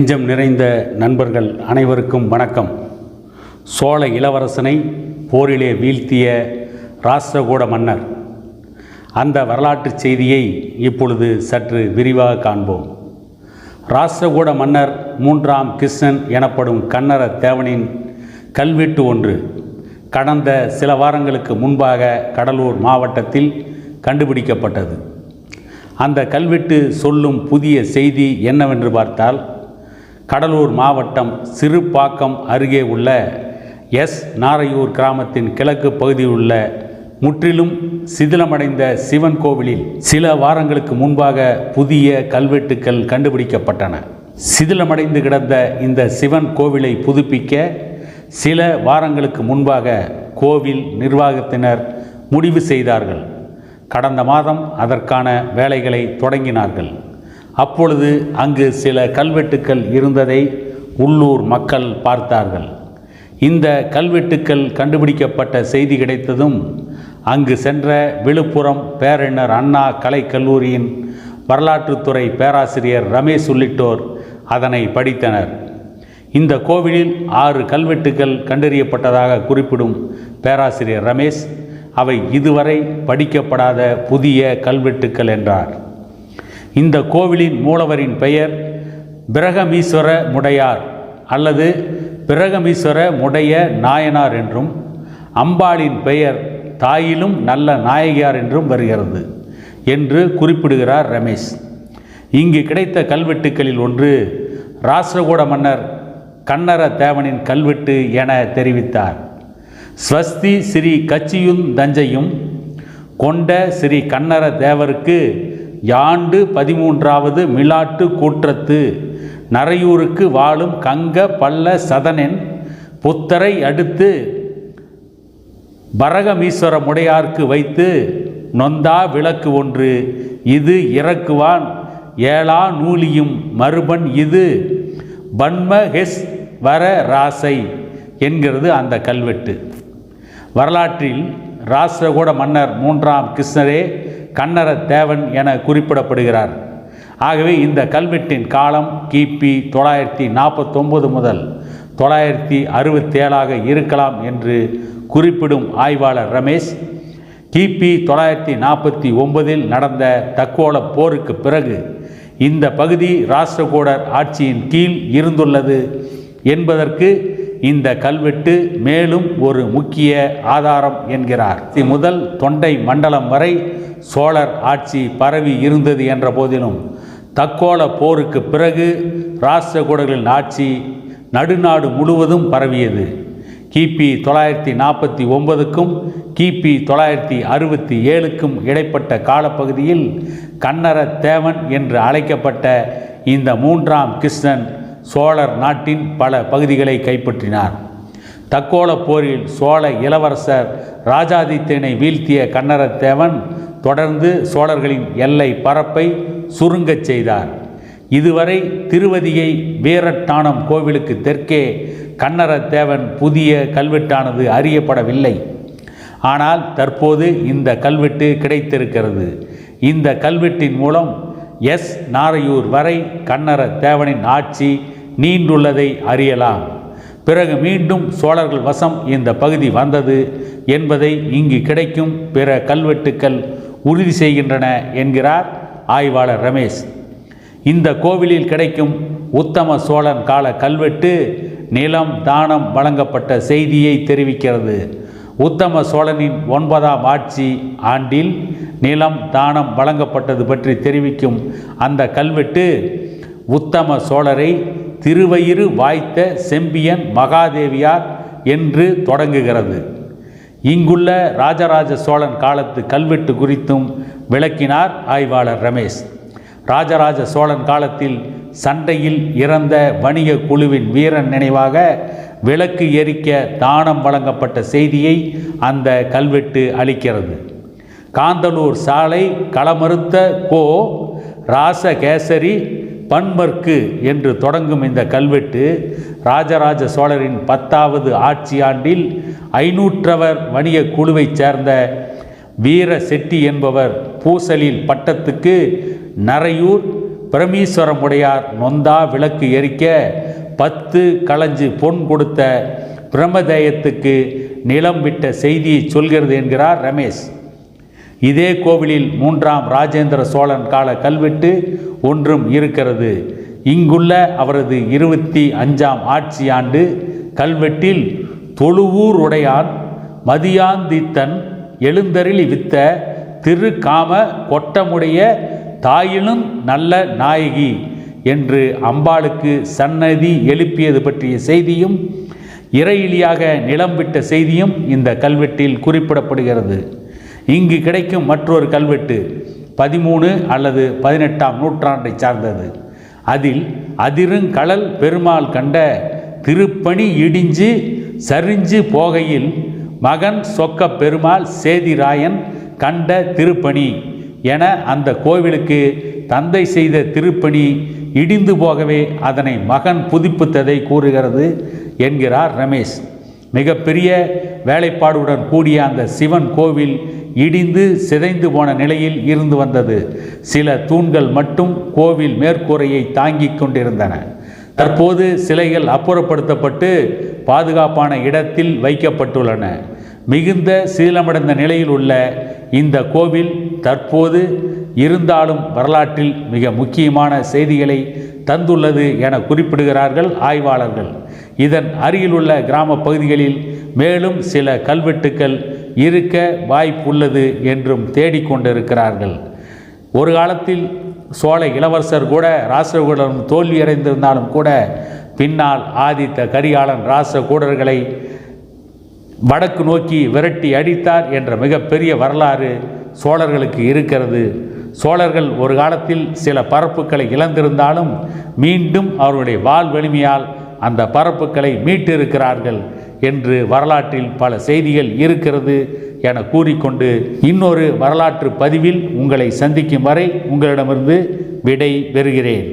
நெஞ்சம் நிறைந்த நண்பர்கள் அனைவருக்கும் வணக்கம். சோழ இளவரசனை போரிலே வீழ்த்திய ராஷ்டிரகூட மன்னர், அந்த வரலாற்று செய்தியை இப்பொழுது சற்று விரிவாக காண்போம். ராஷ்டிரகூட மன்னர் 3ஆம் கிருஷ்ணன் எனப்படும் கன்னர தேவனின் கல்வெட்டு ஒன்று கடந்த சில வாரங்களுக்கு முன்பாக கடலூர் மாவட்டத்தில் கண்டுபிடிக்கப்பட்டது. அந்த கல்வெட்டு சொல்லும் புதிய செய்தி என்னவென்று பார்த்தால், கடலூர் மாவட்டம் சிறுபாக்கம் அருகே உள்ள நாரையூர் கிராமத்தின் கிழக்கு பகுதியில் உள்ள முற்றிலும் சிதிலமடைந்த சிவன் கோவிலில் சில வாரங்களுக்கு முன்பாக புதிய கல்வெட்டுக்கள் கண்டுபிடிக்கப்பட்டன. சிதிலமடைந்து கிடந்த இந்த சிவன் கோவிலை புதுப்பிக்க சில வாரங்களுக்கு முன்பாக கோவில் நிர்வாகத்தினர் முடிவு செய்தார்கள். கடந்த மாதம் அதற்கான வேலைகளை தொடங்கினார்கள். அப்பொழுது அங்கு சில கல்வெட்டுக்கள் இருந்ததை உள்ளூர் மக்கள் பார்த்தார்கள். இந்த கல்வெட்டுக்கள் கண்டுபிடிக்கப்பட்ட செய்தி கிடைத்ததும் அங்கு சென்ற விழுப்புரம் பேரறிஞர் அண்ணா கலைக்கல்லூரியின் வரலாற்றுத்துறை பேராசிரியர் ரமேஷ் உள்ளிட்டோர் அதனை படித்தனர். இந்த கோவிலில் 6 கல்வெட்டுக்கள் கண்டறியப்பட்டதாக குறிப்பிடும் பேராசிரியர் ரமேஷ், அவை இதுவரை படிக்கப்படாத புதிய கல்வெட்டுக்கள் என்றார். இந்த கோவிலின் மூலவரின் பெயர் பிரகமீஸ்வர முடையார் அல்லது பிரகமீஸ்வர முடைய நாயனார் என்றும், அம்பாளின் பெயர் தாயிலும் நல்ல நாயகியார் என்றும் வருகிறது என்று குறிப்பிடுகிறார் ரமேஷ். இங்கு கிடைத்த கல்வெட்டுக்களில் ஒன்று ராஷ்டிரகூட மன்னர் கன்னர தேவனின் கல்வெட்டு என தெரிவித்தார். ஸ்வஸ்தி ஸ்ரீ கச்சியுந் தஞ்சையும் கொண்ட ஸ்ரீ கன்னர தேவருக்கு யாண்டு 13வது மிலாட்டு கூற்றத்து நரையூருக்கு வாழும் கங்க பல்ல சதனென் புத்தரை அடுத்து பரகமீஸ்வர முடையார்க்கு வைத்து நொந்தா விளக்கு ஒன்று இது இறக்குவான் ஏழா நூலியும் மறுபன் இது பன்மஹெஸ் வர ராசை என்கிறது அந்த கல்வெட்டு. வரலாற்றில் ராஷ்டிரகூட மன்னர் 3ஆம் கிருஷ்ணரே கன்னர தேவன் என குறிப்பிடப்படுகிறார். ஆகவே இந்த கல்வெட்டின் காலம் கிபி 949 முதல் 967 இருக்கலாம் என்று குறிப்பிடும் ஆய்வாளர் ரமேஷ், கிபி 949 நடந்த தக்கோல போருக்கு பிறகு இந்த பகுதி ராஷ்டிரகூடர் ஆட்சியின் கீழ் இருந்துள்ளது என்பதற்கு இந்த கல்வெட்டு மேலும் ஒரு முக்கிய ஆதாரம் என்கிறார். முதல் தொண்டை மண்டலம் வரை சோழர் ஆட்சி பரவி இருந்தது என்ற போதிலும் தக்கோல போருக்கு பிறகு ராஷ்டிரகூடர்களின் ஆட்சி நடுநாடு முழுவதும் பரவியது. கிபி 949க்கும் கிபி 967க்கும் இடைப்பட்ட காலப்பகுதியில் கன்னர தேவன் என்று அழைக்கப்பட்ட இந்த 3ஆம் கிருஷ்ணன் சோழர் நாட்டின் பல பகுதிகளை கைப்பற்றினார். தக்கோல போரில் சோழ இளவரசர் ராஜாதித்தனை வீழ்த்திய கன்னர தேவன் தொடர்ந்து சோழர்களின் எல்லை பரப்பை சுருங்கச் செய்தார். இதுவரை திருவதிகை வீரட்டானம் கோவிலுக்கு தெற்கே கன்னர தேவன் புதிய கல்வெட்டானது அறியப்படவில்லை. ஆனால் தற்போது இந்த கல்வெட்டு கிடைத்திருக்கிறது. இந்த கல்வெட்டின் மூலம் நாரையூர் வரை கன்னர தேவனின் ஆட்சி நீண்டுள்ளதை அறியலாம். பிறகு மீண்டும் சோழர்கள் வசம் இந்த பகுதி வந்தது என்பதை இங்கு கிடைக்கும் பிற கல்வெட்டுக்கள் உறுதி செய்கின்றன என்கிறார் ஆய்வாளர் ரமேஷ். இந்த கோவிலில் கிடைக்கும் உத்தம சோழன் கால கல்வெட்டு நிலம் தானம் வழங்கப்பட்ட செய்தியை தெரிவிக்கிறது. உத்தம சோழனின் 9ஆம் ஆட்சி ஆண்டில் நிலம் தானம் வழங்கப்பட்டது பற்றி தெரிவிக்கும் அந்த கல்வெட்டு உத்தம சோழரை திருவயிறு வாய்த்த செம்பியன் மகாதேவியார் என்று தொடங்குகிறது. இங்குள்ள ராஜராஜ சோழன் காலத்து கல்வெட்டு குறித்தும் விளக்கினார் ஆய்வாளர் ரமேஷ். ராஜராஜ சோழன் காலத்தில் சண்டையில் இறந்த வணிக குழுவின் வீரன் நினைவாக விளக்கு எரிக்க தானம் வழங்கப்பட்ட செய்தியை அந்த கல்வெட்டு அளிக்கிறது. காந்தலூர் சாலை களமறுத்த கோ ராசகேசரி பன்மர்க்கு என்று தொடங்கும் இந்த கல்வெட்டு ராஜராஜ சோழரின் 10வது ஆட்சி ஆண்டில் 500வர் வணிக குழுவைச் சேர்ந்த வீர செட்டி என்பவர் பூசலில் பட்டத்துக்கு நரையூர் பிரமீஸ்வரமுடையார் நொந்தா விளக்கு எரிக்க 10 களஞ்சு பொன் கொடுத்த பிரமதேயத்துக்கு நிலம் விட்ட செய்தியை சொல்கிறது என்கிறார் ரமேஷ். இதே கோவிலில் 3ஆம் ராஜேந்திர சோழன் கால கல்வெட்டு ஒன்றும் இருக்கிறது. இங்குள்ள அவரது 25ஆம் ஆட்சி ஆண்டு கல்வெட்டில் தொழுவூர் உடையான் மதியாந்தித்தன் எழுந்தருளி வித்த திரு காம கொட்டமுடைய தாயினும் நல்ல நாயகி என்று அம்பாளுக்கு சன்னதி எழுப்பியது பற்றிய செய்தியும் இறையிலியாக நிலம் விட்ட செய்தியும் இந்த கல்வெட்டில் குறிப்பிடப்படுகிறது. இங்கு கிடைக்கும் மற்றொரு கல்வெட்டு 13 அல்லது 18ஆம் நூற்றாண்டை சார்ந்தது. அதில் அதிருங்கழல் பெருமாள் கண்ட திருப்பணி இடிஞ்சு சரிஞ்சு போகையில் மகன் சொக்க பெருமாள் சேதிராயன் கண்ட திருப்பணி என அந்த கோவிலுக்கு தந்தை செய்த திருப்பணி இடிந்து போகவே அதனை மகன் புதுப்பித்ததை கூறுகிறது என்கிறார் ரமேஷ். மிகப்பெரிய வேலைப்பாடுடன் கூடிய அந்த சிவன் கோவில் இடிந்து சிதைந்து போன நிலையில் இருந்து வந்தது. சில தூண்கள் மட்டும் கோவில் மேற்கூரையை தாங்கிக் கொண்டிருந்தன. தற்போது சிலைகள் அப்புறப்படுத்தப்பட்டு பாதுகாப்பான இடத்தில் வைக்கப்பட்டுள்ளன. மிகுந்த சீலமடைந்த நிலையில் உள்ள இந்த கோவில் தற்போது இருந்தாலும் வரலாற்றில் மிக முக்கியமான செய்திகளை தந்துள்ளது என குறிப்பிடுகிறார்கள் ஆய்வாளர்கள். இதன் அருகிலுள்ள கிராம பகுதிகளில் மேலும் சில கல்வெட்டுக்கள் இருக்க வாய்ப்புள்ளது என்றும் தேடிக்கொண்டிருக்கிறார்கள். ஒரு காலத்தில் சோழ இளவரசர் கூட ராஷ்டிரகூடரும் தோல்வியடைந்திருந்தாலும் கூட பின்னால் ஆதித்த கரிகாலன் ராஷ்டிரகூடர்களை வடக்கு நோக்கி விரட்டி அடித்தார் என்ற மிகப்பெரிய வரலாறு சோழர்களுக்கு இருக்கிறது. சோழர்கள் ஒரு காலத்தில் சில பரப்புகளை இழந்திருந்தாலும் மீண்டும் அவருடைய வாள் வலிமையால் அந்த பரப்புகளை மீட்டிருக்கிறார்கள் என்று வரலாற்றில் பல செய்திகள் இருக்கிறது என கூறிக்கொண்டு இன்னொரு வரலாற்று பதிவில் உங்களை சந்திக்கும் வரை உங்களிடமிருந்து விடை பெறுகிறேன்.